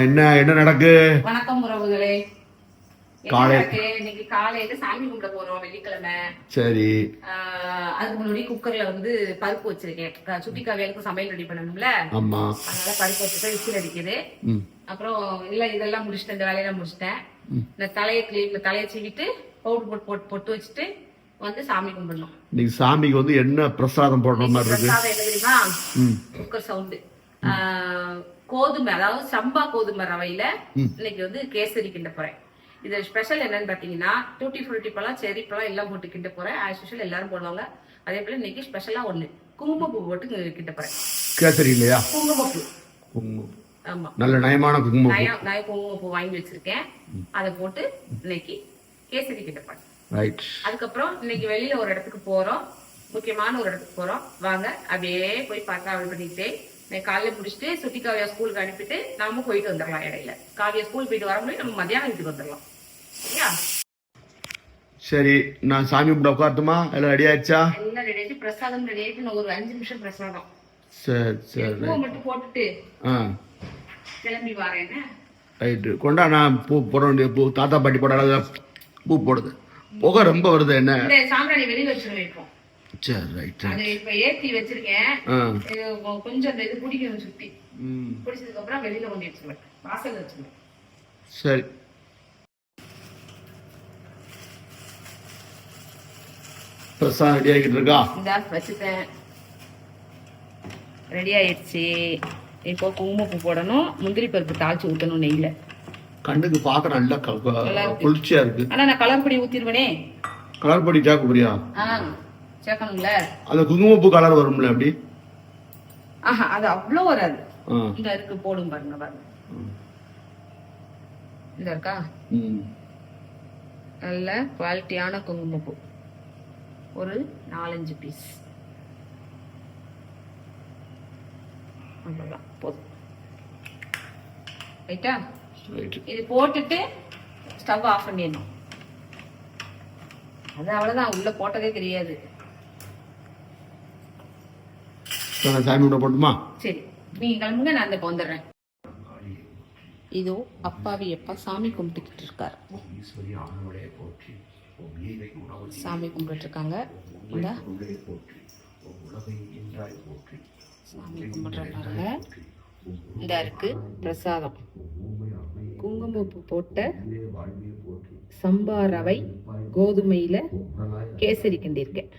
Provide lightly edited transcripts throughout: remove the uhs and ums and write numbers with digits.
என்ன என்ன நடக்கு? வணக்கம் உறவுகளே. இன்னைக்கு காலையில சாமி கும்பிட போறோம், வெள்ளிக்கிழமை. சரி. அதுக்கு முன்னாடி குக்கர்ல பருப்பு வச்சிருக்கேன். சுட்டிக்காவியாளுக்கு சமையல் ரெடி பண்ணணும்ல. ஆமா. அதனால பருப்பு வச்சுட்டு விசில் அடிக்குது. அப்புறம் இல்ல இதெல்லாம் முடிச்சிட்டேன், இந்த வேலையெல்லாம் முடிச்சிட்டேன். இந்த தலையை சீவிட்டு பவுடர் பொட்டு வச்சுட்டு சாமி கும்பிடணும். இன்னைக்கு சாமிக்கு என்ன பிரசாதம் போடுற மாதிரி இருக்கு? பிரசாதம் என்ன தெரியுமா? Cooker sound. கோதுமை, அதாவது சம்பா கோதுமை ரவையில இன்னைக்கு கேசரி கிண்ட போறேன். இது ஸ்பெஷல் என்னன்னு பாத்தீங்கன்னா, டூட்டி ஃப்ரூட்டி பழம், செரி பழம் எல்லாம் போட்டு கிண்ட போறேன். ஆஸ் யூஷுவல் எல்லாரும் போடுவாங்க. அதே போல இன்னைக்கு ஸ்பெஷலா குங்குமப்பூ போட்டு கிண்ட போறேன். கேசரி இல்லையா? குங்குமப்பூ. ஆமா, நல்ல நயமான குங்குமப்பூ. நான் குங்குமப்பூ வாங்கி வச்சிருக்கேன். அதை போட்டு இன்னைக்கு கேசரி கிண்ட போறேன். ரைட். அதுக்கப்புறம் இன்னைக்கு வெளியில ஒரு இடத்துக்கு போறோம், முக்கியமான ஒரு இடத்துக்கு போறோம். வாங்க அப்படியே போய் டிராவல் பண்ணிக்கிட்டே காலையில முடிச்சுட்டு சுட்டி காவியா ஸ்கூலுக்கு அனுப்பிட்டு நாம போயிட்டு வந்துடலாம். இடையில காவியா ஸ்கூல் போயிட்டு வரும்போது நம்ம மத்தியானம் வீட்டுக்கு வந்துடலாம். சரியா? சரி, நான் சாமி கும்பிட உட்காரட்டுமா? எல்லாம் ரெடி ஆயிடுச்சா? எல்லாம் ரெடி ஆயிடுச்சு. பிரசாதம் ரெடி ஆயிடுச்சு. நான் ஒரு 5 நிமிஷம் பிரசாதம். சரி சரி. பூ மட்டும் போட்டுட்டு கிளம்பி வரேன். ரைட்டு. கொண்டா, நான் பூ போட வேண்டிய பூ. தாத்தா பாட்டி போடாத பூ போடுது. புகை ரொம்ப வருது. என்ன சாம்பிராணி வெளியில வச்சுட்டு வைப்போம். சரி, ரைட். அது இப்ப ஏத்தி வச்சிருக்கேன். கொஞ்சம் அந்த இது பிடிக்கணும், சுத்தி பிடிச்சதுக்கு அப்புறம் வெளியில கொண்டு வச்சிருவேன், வாசல்ல வச்சிருவேன். சரி. பிரசாதம் ரெடி ஆகிட்டு இருக்கா? இந்த வச்சுட்டேன், ரெடி ஆயிடுச்சு. இப்போ குங்குமப்பூ போடணும், முந்திரி பருப்பு தாளிச்சு ஊத்தணும் நெய்ல. கண்ணுக்கு பார்க்க நல்லா குளிர்ச்சியா இருக்கு. ஆனா நான் கலர் பொடி ஊத்திடுவேனே. கலர் பொடி சேர்க்க போறியா? சேர்க்கணும்ல. அந்த குங்குமப்பூ கலர் வரும்ல அப்படி? ஆஹா, அது அவ்வளவு வராது. இந்த இருக்கு, போடும் பாருங்க. பாருங்க, இந்த இருக்கா நல்ல குவாலிட்டியான குங்குமப்பூ. ஒரு 4-5 பீஸ் அவ்வளவுதான், போதும். ரைட்டா? இது போட்டுட்டு ஸ்டவ் ஆஃப் பண்ணிடணும். அது அவ்வளவுதான், உள்ள போட்டதே தெரியாது. சாமி கும்பிட போட்டுமா? சரி, நீங்க கிளம்புங்க, நான் அந்த வந்துடுறேன். இதோ அப்பாவி அப்பா சாமி கும்பிட்டுக்கிட்டு இருக்காரு. சாமி கும்பிட்டு இருக்காங்க. சாமி கும்பிடுற பாருங்க. இந்த இருக்கு பிரசாதம், குங்குமப்பூ போட்ட சம்பா ரவை கோதுமையில கேசரி கிண்டிருக்கேன்.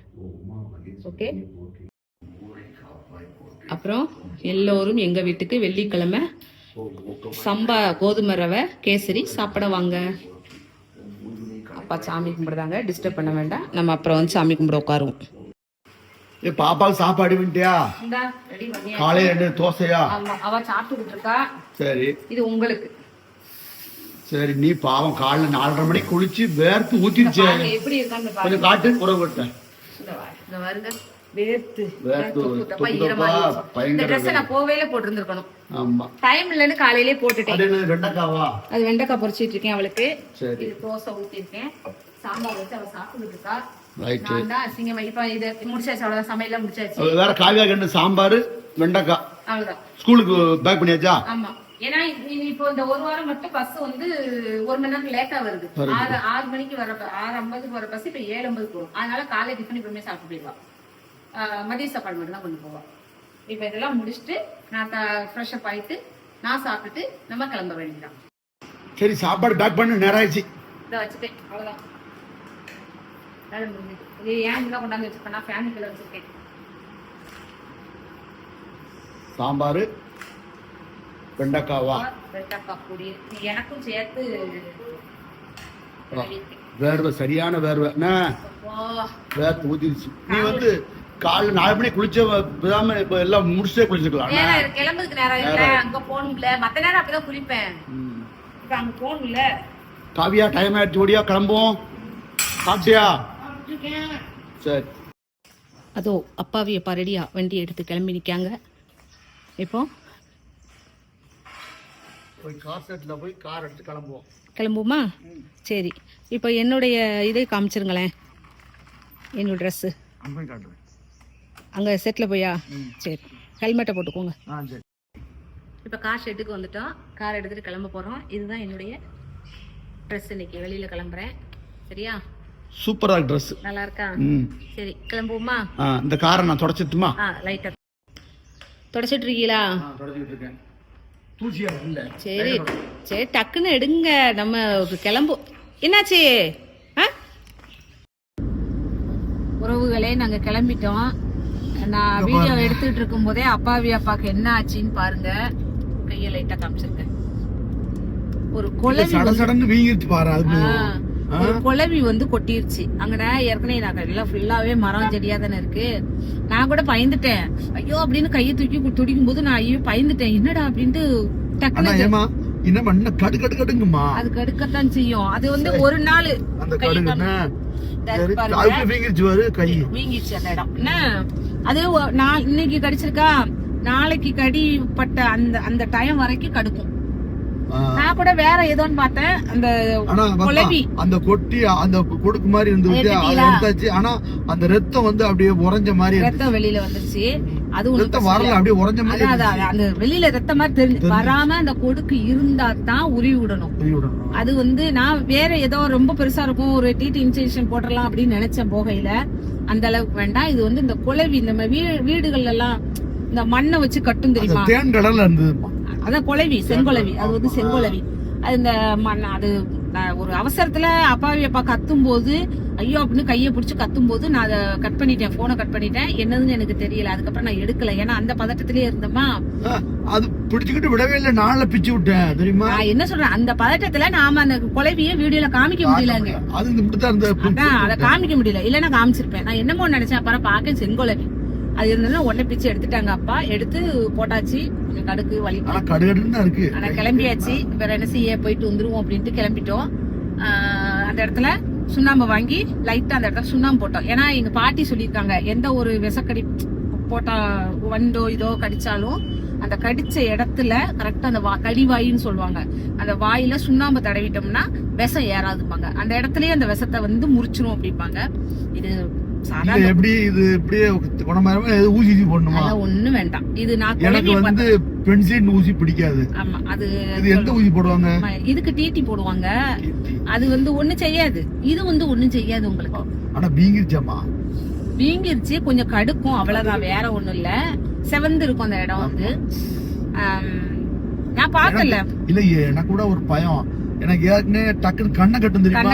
ஓகே. அப்புறம் எல்லோரும் எங்க வீட்டுக்கு வெள்ளிக்கிழமை சம்பா கோதுமை ரவை கேசரி சாப்பிட வாங்க. அப்பா சாமி கும்பிடுறாங்க, டிஸ்டர்ப் பண்ண வேண்டாம். நம்ம அப்புறம் சாமி கும்பிட உட்காருவோம். பாப்பாவுக்கு சாப்பாடு பண்ணிட்டியா? காலையில 2 தோசையா? அவ சாப்பிட்டுக்கிட்டு இருக்கா. சரி, இது உங்களுக்கு. சரி, நீ பாவம் காலைல 4:30 மணிக்கு குளிச்சு வேர்த்து ஊத்திடுச்சு. எப்படி இருக்கான்னு கொஞ்சம் காட்டு, உறவு விட்டேன். போவேல போட்டிருந்திருக்கணும். டைம் இல்லன்னு காலையிலே போட்டுட்டேன். அது வெண்டைக்காய் பொரிச்சிட்டு இருக்கேன் அவளுக்கு. இது தோசை ஊத்திருக்கேன், சாம்பார் வச்சு அவ சாப்பிட்டுட்டு இருக்கா. சாம்பார் வெண்டைக்காய் அவ்வளவுதான். ஸ்கூலுக்கு பேக் பண்ணியாச்சா? ஆமா, ஏன்னா இப்போ இந்த ஒரு வாரம் மட்டும் பஸ் 1 மணி நேரம் லேட்டா வருது. 6 மணிக்கு வர 6:50 வர பஸ் இப்ப 7:50 போகும். அதனால காலை டிஃபன் இப்பவுமே சாப்பிட்டு போயிடுவா. மதிய சாப்பாடு மட்டும் தான் கொண்டு போவா. இப்ப இதெல்லாம் முடிச்சுட்டு நான் ஃப்ரெஷ் அப் ஆயிட்டு நான் சாப்பிட்டுட்டு நம்ம கிளம்ப வேண்டியதான். சரி, சாப்பாடு பேக் பண்ண நேரம் ஆயிடுச்சு. இதை வச்சுட்டேன், அவ்வளவுதான். இது ஏன் இதெல்லாம் கொண்டாந்து வச்சிருக்கேன், ஃபேனுக்குள்ள வச்சிருக்கேன். சாம்பார் வெண்டைக்காவா? வெண்டைக்காய் பொடி எனக்கும் சேர்த்து. வேர்வை, சரியான வேர்வை. வேர்த்து ஊத்திடுச்சு. நீ காலைல 4 மணிக்கு குளிச்ச விடாம இப்ப எல்லாம் முடிச்சே குளிச்சுக்கலாம். கிளம்புறதுக்கு நேரம் இல்ல, அங்க போகணும்ல. மத்த நேரம் அப்படிதான் குளிப்பேன், இப்ப அங்க போகணும்ல. காவியா, டைம் ஆயிடுச்சு, ஓடியா கிளம்புவோம். சாப்பிட்டியா? சரி. அதோ அப்பாவி அப்பா ரெடியா வண்டி எடுத்து கிளம்பி நிற்காங்க. இப்போ போய் கார் எடுத்து கிளம்புவோமா? சரி, இப்போ என்னுடைய இதை காமிச்சிருங்களேன். என்னோட ட்ரெஸ்ஸு அங்கே செட்டில் போயா? சரி, ஹெல்மெட்டை போட்டுக்கோங்க. இப்போ கார் ஷெட்டுக்கு வந்துட்டோம். கார் எடுத்துட்டு கிளம்ப போறோம். இதுதான் என்னுடைய ட்ரெஸ். இன்னைக்கு வெளியில கிளம்புறேன். சரியா? சூப்பரா ட்ரெஸ். நல்லா இருக்கா? சரி கிளம்புவோமா? இந்த காரை நான் தொடச்சிட்டுமா? லைட்டா தொடச்சிட்டு இருக்கீங்களா? தொடச்சிட்டு இருக்கேன். தூசியா இல்ல. சரி சரி டக்குன்னு எடுங்க, நம்ம கிளம்பு. என்னாச்சு? உறவுகளே நாங்க கிளம்பிட்டோம். நான் வீடியோ எடுத்துட்டு இருக்கும் போதே அப்பாவுக்கு என்ன ஆச்சுன்னு பாருங்க. கைய லைட்டா காமிச்சிருக்கேன். ஒரு குழவி வந்து கொட்டிருச்சு. அங்கடா ஏற்கனவே நான் எல்லாம் ஃபுல்லாவே மரம் செடியா தானே இருக்கு. நான் கூட பயந்துட்டேன். ஐயோ அப்படின்னு கையை தூக்கி துடிக்கும் போது நான் ஐயோ பயந்துட்டேன். என்னடா அப்படின்ட்டு டக்குனு அது கடுக்கத்தான் செய்யும். அது வந்து ஒரு நாள் வீங்கிச்சு அந்த இடம். அது நான் இன்னைக்கு கடிச்சிருக்கா, நாளைக்கு கடிப்பட்ட அந்த டைம் வரைக்கும் கடுக்கும். நான் கூட வேற ஏதோன்னு பார்த்தேன். அந்த குழவி அந்த கொட்டி அந்த கொடுக்கு மாதிரி இருந்துச்சு. ஆனா அந்த ரத்தம் வந்து அப்படியே உறைஞ்ச மாதிரி ரத்தம் வெளியில வந்துருச்சு. அது ரத்தம் வரல, அப்படியே உறைஞ்ச மாதிரி. அந்த வெளியில ரத்தம் மாதிரி தெரிஞ்சு வராம அந்த கொடுக்கு இருந்தா தான் உருவி விடணும். அது வந்து நான் வேற ஏதோ ரொம்ப பெருசா இருக்கும், ஒரு டிடி இன்ஜெக்ஷன் போடலாம் அப்படின்னு நினைச்சேன். போகையில அந்த அளவுக்கு வேண்டாம். இது வந்து இந்த குழவி இந்த வீடுகள்ல எல்லாம் இந்த மண்ணை வச்சு கட்டும் தெரியுமா? தேன் கடல்ல இருந்தது. அதான் குழவி, செங்கொழவி. அது வந்து செங்கொழவி. அது இந்த அது ஒரு அவசரத்துல அப்பா கத்தும் போது ஐயோ அப்படின்னு கையை பிடிச்சு கத்தும் போது நான் அதை கட் பண்ணிட்டேன், போனை கட் பண்ணிட்டேன். என்னதுன்னு எனக்கு தெரியல. அதுக்கப்புறம் நான் எடுக்கல, ஏன்னா அந்த பதட்டத்திலேயே இருந்தோமா. அது பிடிச்சுக்கிட்டு விடவே இல்லை, நாளை பிச்சு விட்டேன் தெரியுமா? நான் என்ன சொல்றேன், அந்த பதட்டத்துல நாம அந்த குழவிய வீடியோல காமிக்க முடியலங்க. அதான் அதை காமிக்க முடியல, இல்லன்னா காமிச்சிருப்பேன். நான் என்னமோ நினைச்சேன், அப்புறம் பாக்க செங்கொழவி அது இருந்தாலும் உடனே பிச்சு எடுத்துட்டாங்க. அப்பா எடுத்து போட்டாச்சு. கடுக்கு வலி இருக்கு. ஆனா கிளம்பியாச்சு. வேற என்ன செய்ய, போயிட்டு வந்துருவோம் அப்படின்ட்டு கிளம்பிட்டோம். அந்த இடத்துல சுண்ணாம்பு வாங்கி லைட்டா அந்த இடத்துல சுண்ணாம்பு போட்டோம். ஏன்னா எங்க பாட்டி சொல்லியிருக்காங்க, எந்த ஒரு விஷக்கடி போட்டா வண்டோ இதோ கடிச்சாலும் அந்த கடிச்ச இடத்துல கரெக்டா அந்த கடிவாயின்னு சொல்லுவாங்க, அந்த வாயில சுண்ணாம்பு தடவிட்டோம்னா விஷம் ஏறாதுப்பாங்க. அந்த இடத்துலயே அந்த விஷத்தை வந்து முறிச்சிரும் அப்படிப்பாங்க. இது எப்படி இது இப்படியே ஊசி போடணுமா? ஒண்ணும் வேண்டாம். இது நான் எனக்கு வந்து பென்சில் ஊசி பிடிக்காது. ஆமா, அது எந்த ஊசி போடுவாங்க? இதுக்கு டிடி போடுவாங்க. அது வந்து ஒண்ணு செய்யாது, இது வந்து ஒண்ணும் செய்யாது உங்களுக்கு. ஆனா வீங்கிருச்சாமா? வீங்கிருச்சு, கொஞ்சம் கடுக்கும், அவ்வளவுதான். வேற ஒண்ணும் இல்ல. செவந்து இருக்கும் அந்த இடம் வந்து. நான் பாக்கல. இல்லையே, எனக்கு கூட ஒரு பயம். எனக்கு ஏற்கனவே டக்குன்னு கண்ணை கட்டும் தெரியுமா?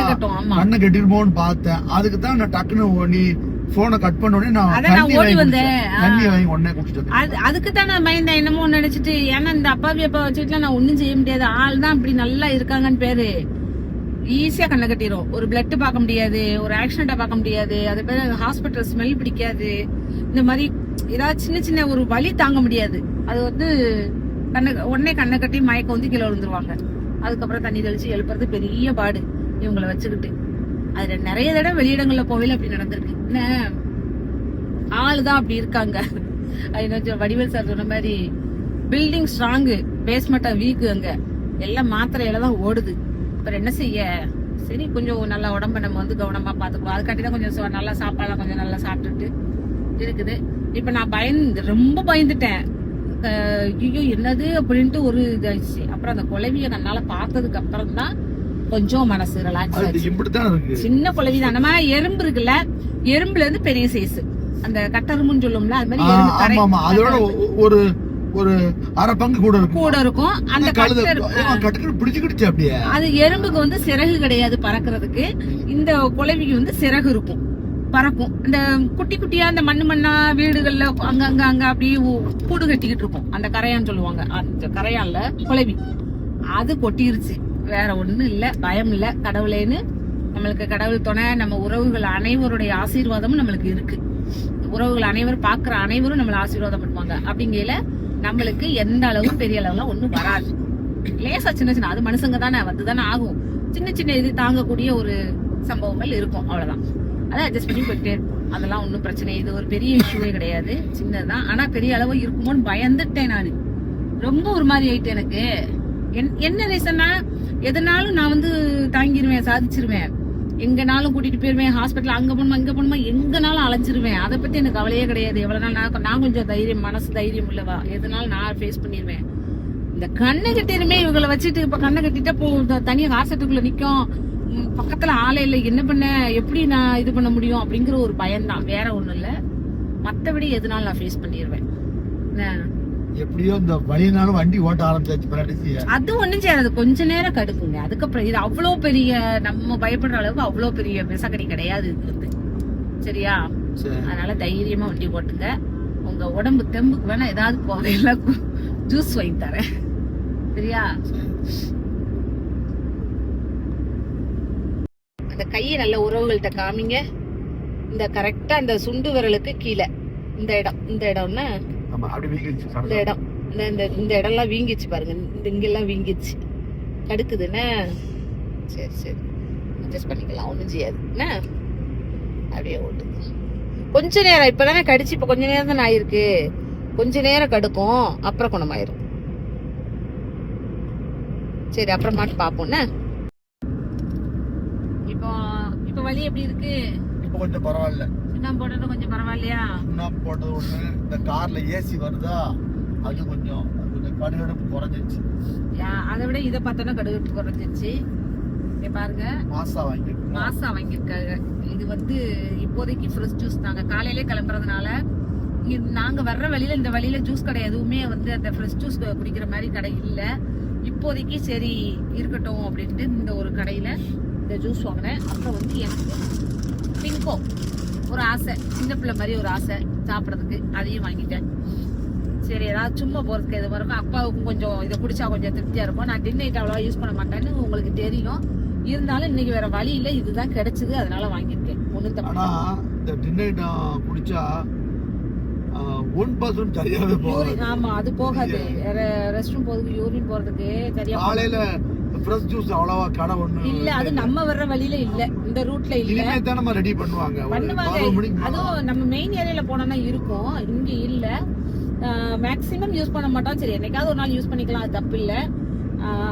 கண்ணை கட்டிருமோன்னு பார்த்தேன். அதுக்கு தான் நான் டக்குன்னு நீ போனை கட் பண்ண உடனே நான் ஓடி வந்தேன். தண்ணி வாங்கி உடனே குடிச்சிட்டேன். அதுக்கு தான் நான் பயந்தேன், என்னமோ நினைச்சிட்டு. ஏன்னா இந்த அப்பா வச்சுட்டு நான் ஒண்ணும் செய்ய முடியாது. ஆள் தான் இப்படி நல்லா இருக்காங்கன்னு பேரு. ஈஸியா கண்ணை கட்டிடும். ஒரு பிளட் பார்க்க முடியாது, ஒரு ஆக்சிடென்டா பார்க்க முடியாது. அது பேர் ஹாஸ்பிட்டல் ஸ்மெல் பிடிக்காது. இந்த மாதிரி ஏதாவது சின்ன சின்ன ஒரு வலி தாங்க முடியாது. அது வந்து உடனே கண்ணை கட்டி மயக்கம் வந்து கீழே விழுந்துருவாங்க. அதுக்கப்புறம் தண்ணி தெளிச்சு எழுப்புறது பெரிய பாடு இவங்களை வச்சுக்கிட்டு. அதுல நிறைய தடவை வெளியிடங்கள்ல போவையில அப்படி நடந்திருக்கு. என்ன ஆளுதான் அப்படி இருக்காங்க. வடிவேல் சார் சொன்ன மாதிரி பில்டிங் ஸ்ட்ராங்கு, பேஸ்மெண்டா வீக்கு. அங்க எல்லாம் மாத்திரையில தான் ஓடுது. அப்புறம் என்ன செய்ய, சரி கொஞ்சம் நல்லா உடம்ப நம்ம வந்து கவனமா பாத்துக்குவோம். அதுக்காண்டிதான் கொஞ்சம் நல்லா சாப்பாடுலாம் கொஞ்சம் நல்லா சாப்பிட்டுட்டு இருக்குது. இப்ப நான் ரொம்ப பயந்துட்டேன். ஐயோ என்னது அப்படின்ட்டு ஒரு இதாச்சு. அப்புறம் அந்த குழவிய கண்ணால பார்த்ததுக்கு அப்புறம் தான் கொஞ்சம் மனசு ரிலாக்ஸ் ஆச்சு. சின்ன குழவிதான். நம்ம எறும்பு இருக்குல்ல, எறும்புல இருந்து பெரிய சைஸ் அந்த கட்டெரும்புன்னு சொல்லுவோம்ல, அது மாதிரி ஒரு ஒரு அரை பங்கு கூட இருக்கும். அந்த அது எறும்புக்கு வந்து சிறகு கிடையாது பறக்கிறதுக்கு. இந்த குழவிக்கு வந்து சிறகு இருக்கும், பறக்கும். இந்த குட்டி குட்டியா அந்த மண்ணா வீடுகள்ல அங்க அப்படியே கூடு கட்டிக்கிட்டு இருக்கும். அந்த கரையான்னு சொல்லுவாங்க, அந்த கரையான்ல குழவி அது கொட்டிருச்சு. வேற ஒண்ணும் இல்ல, பயம் இல்ல. கடவுளேன்னு நம்மளுக்கு கடவுள் துணை. நம்ம உறவுகள் அனைவருடைய ஆசீர்வாதமும் நம்மளுக்கு இருக்கு. உறவுகள் அனைவரும் பாக்குற அனைவரும் நம்மள ஆசீர்வாதம் பண்ணுவாங்க. அப்படிங்கல நம்மளுக்கு எந்த அளவு பெரிய அளவுல ஒண்ணும் வராது. லேசா சின்ன சின்ன, அது மனுஷங்க தானே, வந்துதானே ஆகும். சின்ன சின்ன இது தாங்கக்கூடிய ஒரு சம்பவங்கள் இருக்கும், அவ்வளவுதான். அதை அட்ஜஸ்ட் பண்ணி போயிட்டே இருக்கும். அதெல்லாம் ஒன்றும் பிரச்சனை, இது ஒரு பெரிய இஷ்யூவே கிடையாது, சின்னதுதான். ஆனா பெரிய அளவு இருக்குமோன்னு பயந்துட்டேன் நானு. ரொம்ப ஒரு மாதிரி ஆயிட்டு எனக்கு. என்ன ரீசன்னா, எதனாலும் நான் வந்து தாங்கிருவேன், சாதிச்சிருவேன். எங்கனாலும் கூட்டிட்டு போயிருவேன். ஹாஸ்பிட்டல் அங்க போகணுமா இங்க போகணுமா எங்கனாலும் அலைஞ்சிருவேன். அதை பத்தி எனக்கு கவலையே கிடையாது. எவ்வளவு நாள் நான் கொஞ்சம் தைரியம், மனசு தைரியம் உள்ளவா. எதனாலும் நான் ஃபேஸ் பண்ணிடுவேன். இந்த கண்ணை கட்டிருமே இவங்களை வச்சுட்டு இப்ப கண்ணை கட்டிட்டா தனியா காசட்டுக்குள்ள நிக்கும். பக்கத்துல ஆளே இல்ல, என்ன பண்ண, எப்படி நான் இது பண்ண முடியும் அப்படிங்கிற ஒரு பயம்தான், வேற ஒண்ணும் இல்ல. மத்தபடி எதுனாலும் நான் ஃபேஸ் பண்ணிடுவேன். எப்படியோ இந்த வழியினாலும் வண்டி ஓட்ட ஆரம்பிச்சாச்சு. அது ஒண்ணும் செய்யாது, கொஞ்ச நேரம் கடுக்குங்க. அதுக்கப்புறம் இது அவ்வளவு பெரிய நம்ம பயப்படுற அளவுக்கு அவ்வளவு பெரிய விசகடி கிடையாது இது வந்து. சரியா? அதனால தைரியமா வண்டி போட்டுங்க. உங்க உடம்பு தெம்புக்கு வேணா ஏதாவது போகையில ஜூஸ் வாங்கி தரேன். சரியா? அந்த கையை நல்ல உறவுகள்கிட்ட காமிங்க. இந்த கரெக்டா அந்த சுண்டு விரலுக்கு கீழே இந்த இடம், இந்த இடம்னா இந்த இடம், இந்த இடம்லாம் வீங்கிச்சு பாருங்க. இங்கெல்லாம் வீங்கிச்சு, கடுக்குதுன்னு. சரி சரி, அட்ஜஸ்ட் பண்ணிக்கலாம், ஒன்றும் செய்யாது. என்ன அப்படியே ஓட்டு. கொஞ்ச நேரம் இப்பதானே கடிச்சு, இப்ப கொஞ்ச நேரம் தான் ஆயிருக்கு. கொஞ்ச நேரம் கடுக்கும், அப்புறம் குணமாயிரும். சரி, அப்புறம் மாட்டு பாப்போம். இப்போ வலி எப்படி இருக்கு? இப்போ கொஞ்சம் பரவாயில்ல. சுண்ணாம்பு போட்டது கொஞ்சம் பரவாயில்லையா? சுண்ணாம்பு போட்டது ஒண்ணு, இந்த கார்ல ஏசி வருதா, அது கொஞ்சம் கடுகடுப்பு குறைஞ்சிருச்சு. அதை விட இதை பார்த்தோன்னா கடுகடுப்பு குறைஞ்சிருச்சு. பாருங்க, மாசா வாங்கியிருக்காங்க. இது வந்து இப்போதைக்கு ஃப்ரெஷ் ஜூஸ் தாங்க. காலையிலே கிளம்புறதுனால நாங்க வர்ற வழியில, இந்த வழியில ஜூஸ் கடை எதுவுமே வந்து அந்த ஃப்ரெஷ் ஜூஸ் குடிக்கிற மாதிரி கடை இல்ல. இப்போதைக்கு சரி இருக்கட்டும் அப்படின்ட்டு இந்த ஒரு கடையில இந்த ஜூஸ் வாங்கினேன். அப்புறம் வந்து எனக்கு பிங்கோ ஒரு ஆசை, சின்ன பிள்ளை மாதிரி ஒரு ஆசை சாப்பிட்றதுக்கு, அதையும் வாங்கிட்டேன். சரி, ஏதாவது சும்மா போறதுக்கு எது வரும். அப்பாவுக்கும் கொஞ்சம் இதை குடிச்சா கொஞ்சம் திருப்தியா இருக்கும். நான் டின் நைட் அவ்வளவா யூஸ் பண்ண மாட்டேன்னு உங்களுக்கு தெரியும். இருந்தாலும் இன்னைக்கு வேற வழி இல்ல, இதுதான் கிடைச்சது, அதனால வாங்கியிருக்கேன். ஒண்ணு தப்பு. இந்த டின் நைட் குடிச்சா 1% சரியாவே போகாது. ஆமா, அது போகாது. ரெஸ்ட் ரூம் போறதுக்கு, யூரின் போறதுக்கு சரியா. காலையில ஃப்ரெஷ் ஜூஸ் அவ்வளவா கடை ஒண்ணு இல்ல, அது நம்ம வர்ற வழியில இல்ல, இந்த ரூட்ல இல்ல. இனிமே தான் நம்ம ரெடி பண்ணுவாங்க. அதுவும் நம்ம மெயின் ஏரியால போனா இருக்கும், இங்க இல்ல. மேக்ஸிமம் யூஸ் பண்ண மாட்டோம். சரி, என்னைக்காவது ஒரு நாள் யூஸ் பண்ணிக்கலாம், அது தப்பு இல்ல.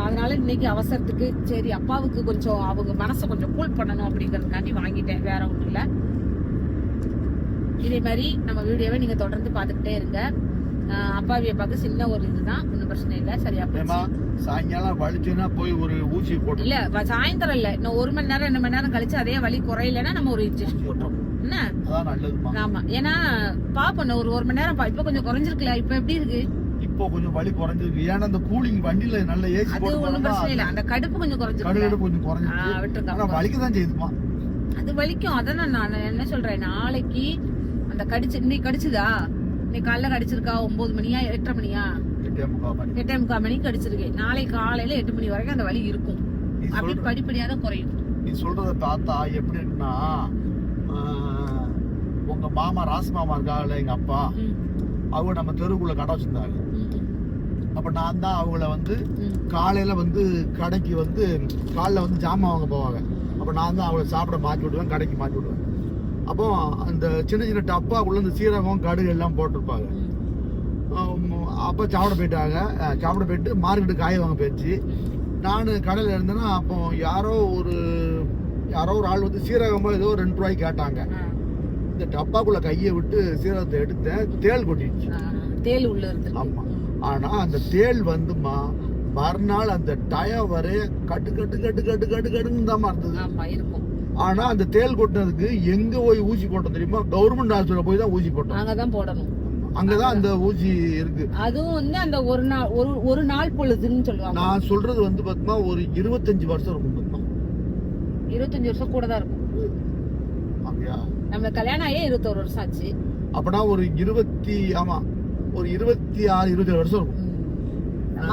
அதனால இன்னைக்கு அவசரத்துக்கு சரி அப்பாவுக்கு கொஞ்சம் அவங்க மனசை கொஞ்சம் கூல் பண்ணணும் அப்படிங்கறதுக்காண்டி வாங்கிட்டேன், வேற ஒண்ணும் இல்ல. இதே மாதிரி நம்ம வீடியோவை நீங்க தொடர்ந்து பாத்துக்கிட்டே இருங்க. அப்பாவிய பார்க்க சின்ன ஒரு இதுதான், ஒன்னும் பிரச்சனை இல்ல. சரியா? சாயங்காலம் வலிச்சுன்னா போய் ஒரு ஊசி போட்டு, இல்ல சாயந்தரம் இல்ல, இன்னும் 1 மணி நேரம் 2 மணி நேரம் கழிச்சு அதே வலி குறையலன்னா நம்ம ஒரு இன்ஜெக்ஷன் போட்டுரும். என்ன? ஆமா, ஏன்னா பாப்போம் ஒரு 1 மணி நேரம். இப்ப கொஞ்சம் குறைஞ்சிருக்கல, இப்ப எப்படி இருக்கு? இப்போ கொஞ்சம் வலி குறைஞ்சிருக்கு. ஏன்னா அந்த கூலிங் வண்டியில நல்ல ஏசி போட்டு, ஒன்னும் பிரச்சனை இல்ல. அந்த கடுப்பு கொஞ்சம் குறைஞ்சிருக்கு, கொஞ்சம் குறைஞ்சிருக்கு. ஆனா வலிக்க தான் செய்யுமா? அது வலிக்கும். அதான் நான் என்ன சொல்றேன், நாளைக்கு அந்த கடிச்சு, இன்னைக்கு கடிச்சுதா, இன்னைக்கு காலைல கடிச்சிருக்கா 9 மணியா 8:30 மணியா 8:45 மணிக்கு கடிச்சிருக்கேன். நாளைக்கு காலையில 8 மணி வரைக்கும் அந்த வலி இருக்கும். அப்படி படிப்படியா தான் குறையும். நீ சொல்றத பார்த்தா எப்படி இருக்குன்னா, உங்க மாமா ராசு மாமா இருக்காங்கல்ல, எங்க அப்பா, அவங்க நம்ம தெருவுக்குள்ள கடை வச்சிருந்தாங்க. அப்ப நான் தான் அவங்கள வந்து காலையில வந்து கடைக்கு வந்து காலைல வந்து ஜாமான் வாங்க போவாங்க. அப்ப நான் தான் அவங்கள சாப்பிட மாற்றி விடுவேன், கடைக்கு மாற்றி விடுவேன். அப்போ அந்த சின்ன சின்ன டப்பாக்குள்ள இந்த சீரகம் கடுகு எல்லாம் போட்டிருப்பாங்க. அப்போ சாப்பிட போயிட்டு மார்க்கெட்டு காய வாங்க போயிடுச்சு. நான் கடையில் இருந்தேன்னா அப்போ யாரோ ஒரு ஆள் வந்து சீரகமா ஏதோ 2 ரூபாய்க்கு கேட்டாங்க. இந்த டப்பாக்குள்ள கையை விட்டு சீரகத்தை எடுத்தேன், தேள் கொட்டிடுச்சு. தேள் உள்ள இருந்து. ஆமா, ஆனா அந்த தேள் வந்துமா மறுநாள் அந்த டயம் வரைய கட்டு கட்டு கட்டு கட்டு கட்டு கட்டுன்னு தான் இருந்தது. ஆனா அந்த தேள் கொட்டினதுக்கு எங்க போய் ஊசி போட்டோம் தெரியுமா? கவர்மெண்ட் ஹாஸ்பிட்டல் போய் தான் ஊசி போட்டோம். அங்கதான் போடணும், அங்கதான் அந்த ஊசி இருக்கு. அதுவும் வந்து அந்த ஒரு நாள் பொழுதுன்னு சொல்லுவாங்க. நான் சொல்றது வந்து பாத்தீங்கன்னா ஒரு 25 வருஷம் இருக்கும். 25 வருஷம் கூட தான் இருக்கும். நம்ம கல்யாணம் ஆகி 21 வருஷம் ஆச்சு. அப்பனா ஒரு 26 27 வருஷம் இருக்கும்.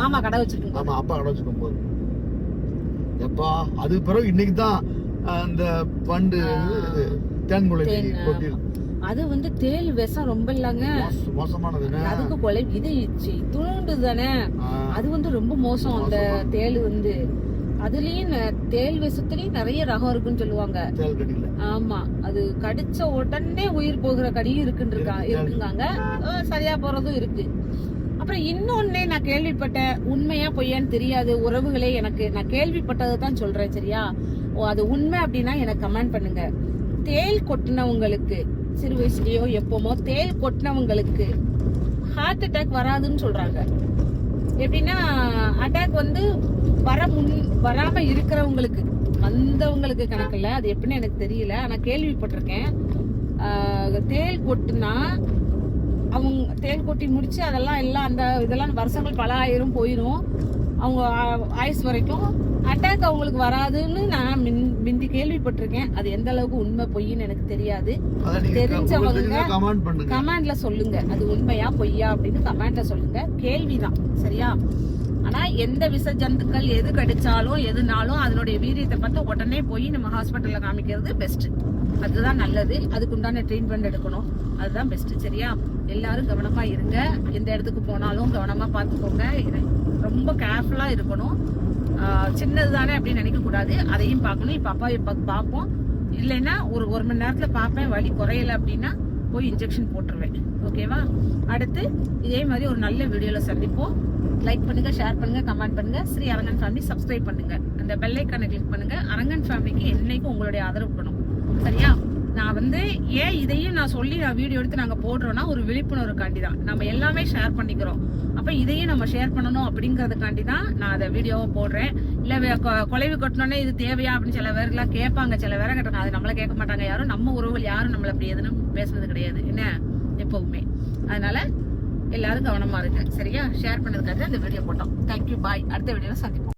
மாமா கடை வச்சிருக்கோம். ஆமா, அப்பா கடை வச்சிருக்கும் போது எப்பா அதுக்கு பிறகு இன்னைக்கு தான் அந்த பண்டு தேன்முளை கொட்டி. அது வந்து தேள் விஷம் ரொம்ப இல்லங்க, மோசமானது. அதுக்கு கொலை இது துணுண்டு தானே, அது வந்து ரொம்ப மோசம். அந்த தேள் வந்து அதுலயும் தேள் விஷத்துலயும் நிறைய ரகம் இருக்குன்னு சொல்லுவாங்க. ஆமா, அது கடிச்ச உடனே உயிர் போகிற கடியும் இருக்குங்க, சரியா போறதும் இருக்கு. அப்புறம் இன்னொன்னு நான் கேள்விப்பட்டேன், உண்மையா பொய்யான்னு தெரியாது உறவுகளே, நான் கேள்விப்பட்டதை தான் சொல்றேன். சரியா? அது உண்மை அப்படின்னா எனக்கு கமெண்ட் பண்ணுங்க. தேள் கொட்டினவங்களுக்கு, சிறு வயசுலயோ எப்போமோ தேள் கொட்டினவங்களுக்கு ஹார்ட் அட்டாக் வராதுன்னு சொல்றாங்க. எப்படின்னா அட்டாக் வந்து வராம இருக்கிறவங்களுக்கு, வந்தவங்களுக்கு கணக்குல அது எப்படின்னு எனக்கு தெரியல. ஆனா கேள்விப்பட்டிருக்கேன். தேள் கொட்டுனா அவங்க தேள் கொட்டி முடிச்சு அதெல்லாம் எல்லாம் அந்த இதெல்லாம் வருஷங்கள் பல ஆயிரம் போயிடும். அவங்க ஆயுஸ் வரைக்கும் அட்டாக் அவங்களுக்கு வராதுன்னு நான் முந்தி கேள்விப்பட்டிருக்கேன். அது எந்த அளவுக்கு உண்மை பொய்ன்னு எனக்கு தெரியாது. தெரிஞ்சவங்க கமெண்ட்ல சொல்லுங்க, அது உண்மையா பொய்யா அப்படின்னு கமெண்ட்ல சொல்லுங்க. கேள்விதான், சரியா? ஆனா எந்த விஷ ஜந்துக்கள் எது கடிச்சாலும் எதுனாலும் அதனுடைய வீரியத்தை பார்த்து உடனே போய் நம்ம ஹாஸ்பிட்டல்ல காமிக்கிறது பெஸ்ட். அதுதான் நல்லது. அதுக்குண்டான ட்ரீட்மெண்ட் எடுக்கணும், அதுதான் பெஸ்ட், சரியா? எல்லாரும் கவனமா இருங்க. எந்த இடத்துக்கு போனாலும் கவனமா பார்த்துக்கோங்க. ரொம்ப கேர்ஃபுல்லா இருக்கணும். சின்னது தானே அப்படின்னு நினைக்க கூடாது, அதையும் பார்க்கணும். இப்ப அப்பாவை பார்ப்போம், இல்லைன்னா ஒரு மணி நேரத்துல பார்ப்பேன். வலி குறையல அப்படின்னா போய் இன்ஜெக்ஷன் போட்டுருவேன். ஓகேவா? அடுத்து இதே மாதிரி ஒரு நல்ல வீடியோல சந்திப்போம். லைக் பண்ணுங்க, ஷேர் பண்ணுங்க, கமெண்ட் பண்ணுங்க. ஸ்ரீ அரங்கன் ஃபேமிலி சப்ஸ்கிரைப் பண்ணுங்க. அந்த பெல் ஐகானை கிளிக் பண்ணுங்க. அரங்கன் ஃபேமிலிக்கு என்னைக்கும் உங்களுடைய ஆதரவு இருக்கணும், சரியா? நான் வந்து ஏன் இதையும் நான் சொல்லி வீடியோ எடுத்து நாங்க போடுறோம்னா ஒரு விழிப்புணர்வுக்காண்டி தான். நம்ம எல்லாமே ஷேர் பண்ணிக்கிறோம், அப்ப இதையும் நம்ம ஷேர் பண்ணணும் அப்படிங்கறதுக்காண்டி தான் நான் அதை வீடியோவை போடுறேன். இல்ல கொலைவு கொட்டணும்னே இது தேவையா அப்படின்னு சில பேர்லாம் கேட்பாங்க. சில பேரை கேட்டாங்க, அது நம்மள கேட்க மாட்டாங்க. யாரும் நம்ம உறவுகள் யாரும் நம்மள அப்படி எதுன்னு பேசுறது கிடையாது, என்ன, எப்பவுமே. அதனால எல்லாரும் கவனமா இருக்கு, சரியா? ஷேர் பண்ணதுக்காக இந்த வீடியோ போட்டோம். தேங்க்யூ, பாய். அடுத்த வீடியோல சந்திப்போம்.